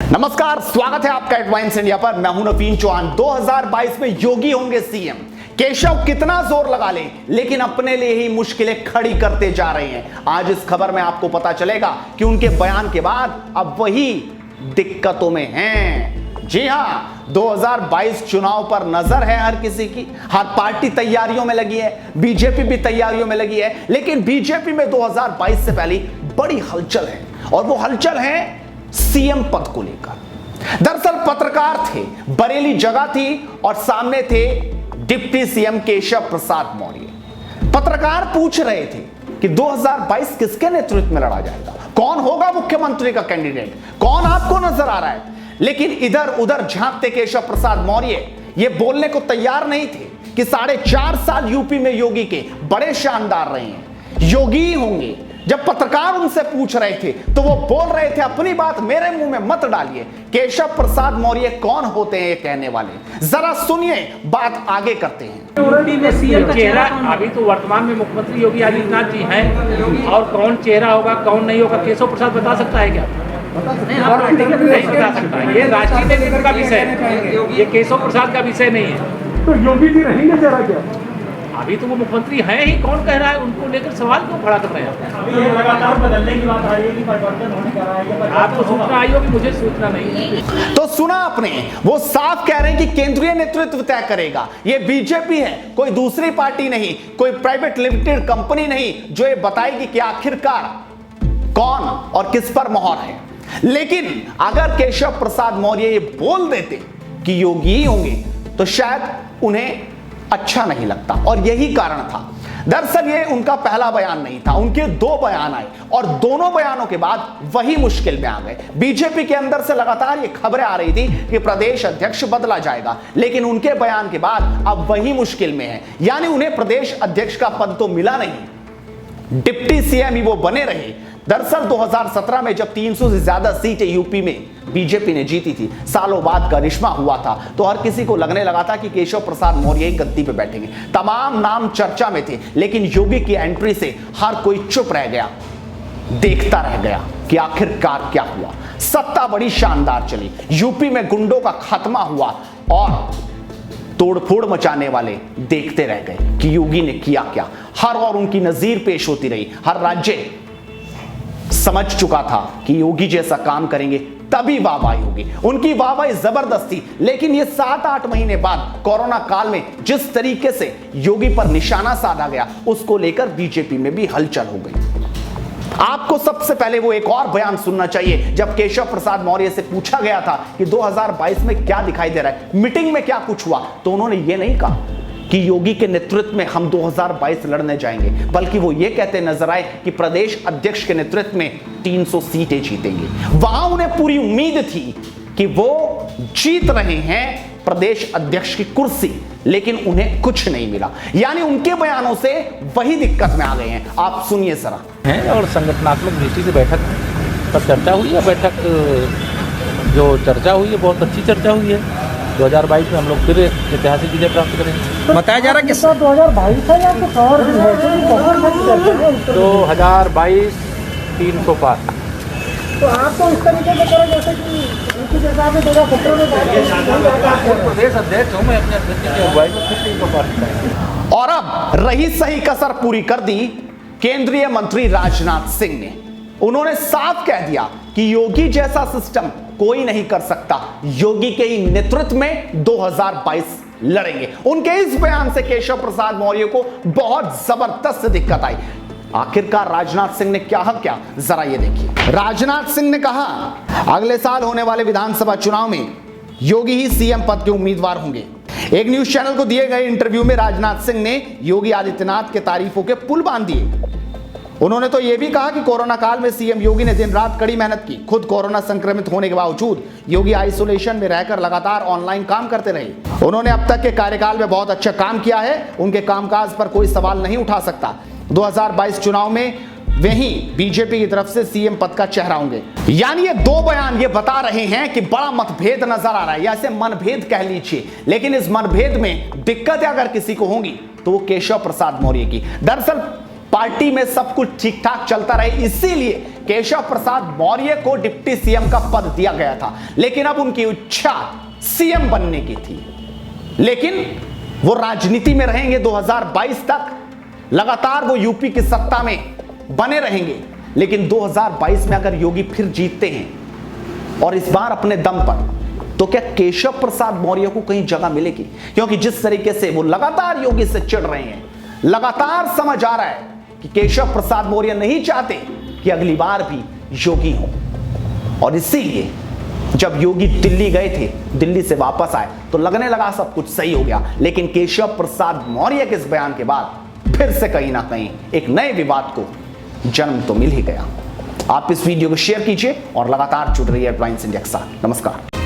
नमस्कार, स्वागत है आपका एडवांस इंडिया पर। मैं हूं नवीन चौहान। 2022 में योगी होंगे सीएम। केशव कितना जोर लगा ले लेकिन अपने लिए ही मुश्किलें खड़ी करते जा रहे हैं। आज इस खबर में आपको पता चलेगा कि उनके बयान के बाद अब वही दिक्कतों में हैं। जी हां, 2022 चुनाव पर नजर है हर किसी की। हर पार्टी तैयारियों में लगी है, बीजेपी भी तैयारियों में लगी है। लेकिन बीजेपी में 2022 से पहले बड़ी हलचल है और वो हलचल है सीएम पद को लेकर। दरअसल पत्रकार थे, बरेली जगह थी और सामने थे डिप्टी सीएम केशव प्रसाद मौर्य। पत्रकार पूछ रहे थे कि 2022 किसके नेतृत्व में लड़ा जाएगा, कौन होगा मुख्यमंत्री का कैंडिडेट, कौन आपको नजर आ रहा है। लेकिन इधर उधर झांकते केशव प्रसाद मौर्य ये बोलने को तैयार नहीं थे कि 4.5 साल यूपी में योगी के बड़े शानदार रहे हैं, योगी होंगे। जब पत्रकार उनसे पूछ रहे थे तो वो बोल रहे थे अपनी बात मेरे मुंह में मत डालिए। केशव प्रसाद मौर्य कौन होते हैं ये कहने वाले, जरा सुनिए, बात आगे करते हैं। चेहरा अभी तो वर्तमान में मुख्यमंत्री योगी आदित्यनाथ जी हैं और कौन चेहरा होगा कौन नहीं होगा केशव प्रसाद बता सकता है क्या? नहीं बता सकता। ये राष्ट्रीय नेतृत्व का विषय है, ये केशव प्रसाद का विषय नहीं है। तो योगी जी रहेंगे जरा क्या? अभी तो वो मुख्यमंत्री हैं ही, कौन कह रहा है? उनको लेकर सवाल क्यों खड़ा कर रहे हैं? लगातार बदलने की बात आ रही है कि परिवर्तन होने जा रहा है। आपको सूचना आई होगी, मुझे सूचना नहीं। तो सुना आपने, वो साफ कह रहे हैं कि केंद्रीय नेतृत्व तय करेगा। ये बीजेपी है, कोई दूसरी पार्टी नहीं, कोई प्राइवेट लिमिटेड कंपनी नहीं जो ये बताएगी कि आखिरकार कौन और किस पर मोहर है। लेकिन अगर केशव प्रसाद मौर्य ये बोल देते कि योगी ही होंगे तो शायद उन्हें अच्छा नहीं लगता, और यही कारण था। दरअसल ये उनका पहला बयान नहीं था, उनके 2 बयान आए और दोनों बयानों के बाद वही मुश्किल में आ गए। बीजेपी के अंदर से लगातार ये खबरें आ रही थी कि प्रदेश अध्यक्ष बदला जाएगा, लेकिन उनके बयान के बाद अब वही मुश्किल में है। यानी उन्हें प्रदेश अध्यक्ष का पद तो मिला नहीं, डिप्टी सीएम ही वो बने रहे। दरअसल 2017 में जब 300 से ज्यादा सीटें यूपी में बीजेपी ने जीती थी, सालों बाद करिश्मा हुआ था, तो हर किसी को लगने लगा था कि केशव प्रसाद मौर्य ही गद्दी पे बैठेंगे। तमाम नाम चर्चा में थे, लेकिन योगी की एंट्री से हर कोई चुप रह गया, देखता रह गया कि आखिरकार क्या हुआ। सत्ता बड़ी शानदार चली, यूपी में गुंडों का खात्मा हुआ और तोड़फोड़ मचाने वाले देखते रह गए कि योगी ने किया क्या। हर और उनकी नजीर पेश होती रही, हर राज्य समझ चुका था कि योगी जैसा काम करेंगे तभी वाहवाही होगी। उनकी वाहवाही जबरदस्त थी, लेकिन ये 7-8 महीने बाद कोरोना काल में जिस तरीके से योगी पर निशाना साधा गया, उसको लेकर बीजेपी में भी हलचल हो गई। आपको सबसे पहले वो एक और बयान सुनना चाहिए। जब केशव प्रसाद मौर्य से पूछा गया था कि 2022 में क्या दिखाई दे रहा है, मीटिंग में क्या कुछ हुआ, तो उन्होंने ये नहीं कहा कि योगी के नेतृत्व में हम 2022 लड़ने जाएंगे, बल्कि वो ये कहते नजर आए कि प्रदेश अध्यक्ष के नेतृत्व में 300 सीटें जीतेंगे। वहां उन्हें पूरी उम्मीद थी कि वो जीत रहे हैं प्रदेश अध्यक्ष की कुर्सी, लेकिन उन्हें कुछ नहीं मिला। यानी उनके बयानों से वही दिक्कत में आ गए हैं। आप सुनिए जरा। है और संगठनात्मक दृष्टि से बैठक पर चर्चा हुई है। बैठक जो चर्चा हुई है बहुत अच्छी चर्चा हुई है। 2022 में हम लोग फिर ऐतिहासिक विजय प्राप्त करेंगे। बताया जा रहा है कि 2022 है या कुछ और भी है? 2022 300 पार। तो आप तो इस तरीके से करें जैसे कि उनकी जगह में 2017 में प्रदेश अध्यक्ष हूँ मैं, अपने अध्यक्ष की अगुवाई में फिर 300 पार। और अब रही सही कसर पूरी कर दी केंद्रीय मंत्री राजनाथ सिंह ने। उन्होंने साफ कह दिया कि योगी जैसा सिस्टम कोई नहीं कर सकता, योगी के ही नेतृत्व में 2022 लड़ेंगे। उनके इस बयान से केशव प्रसाद मौर्य को बहुत जबरदस्त दिक्कत आई। आखिरकार राजनाथ सिंह ने क्या, जरा ये देखिए। राजनाथ सिंह ने कहा अगले साल होने वाले विधानसभा चुनाव में योगी ही सीएम पद के उम्मीदवार होंगे। एक न्यूज चैनल को दिए गए इंटरव्यू में राजनाथ सिंह ने योगी आदित्यनाथ के तारीफों के पुल बांध दिए। उन्होंने तो यह भी कहा कि कोरोना काल में सीएम योगी ने दिन रात कड़ी मेहनत की। खुद कोरोना संक्रमित होने के बावजूद योगी आइसोलेशन में रहकर लगातार ऑनलाइन काम करते रहे। उन्होंने अब तक के कार्यकाल में बहुत अच्छा काम किया है, उनके कामकाज पर कोई सवाल नहीं उठा सकता। 2022 चुनाव में वे ही बीजेपी की तरफ से सीएम पद का चेहरा होंगे। यानी ये 2 बयान ये बता रहे हैं कि बड़ा मतभेद नजर आ रहा है, या इसे मनभेद कह लीजिए। लेकिन इस मनभेद में दिक्कत अगर किसी को होगी तो वो केशव प्रसाद मौर्य की। दरअसल पार्टी में सब कुछ ठीक ठाक चलता रहे, इसीलिए केशव प्रसाद मौर्य को डिप्टी सीएम का पद दिया गया था, लेकिन अब उनकी इच्छा सीएम बनने की थी। लेकिन वो राजनीति में रहेंगे 2022 तक, लगातार वो यूपी की सत्ता में बने रहेंगे। लेकिन 2022 में अगर योगी फिर जीतते हैं और इस बार अपने दम पर, तो क्या केशव प्रसाद मौर्य को कहीं जगह मिलेगी? क्योंकि जिस तरीके से वो लगातार योगी से चिढ़ रहे हैं, लगातार समझ आ रहा है कि केशव प्रसाद मौर्य नहीं चाहते कि अगली बार भी योगी हो। और इसीलिए जब योगी दिल्ली गए थे, दिल्ली से वापस आए तो लगने लगा सब कुछ सही हो गया। लेकिन केशव प्रसाद मौर्य के इस बयान के बाद फिर से कहीं ना कहीं एक नए विवाद को जन्म तो मिल ही गया। आप इस वीडियो को शेयर कीजिए और लगातार जुड़ रहिए हेडलाइंस इंडिया के साथ। नमस्कार।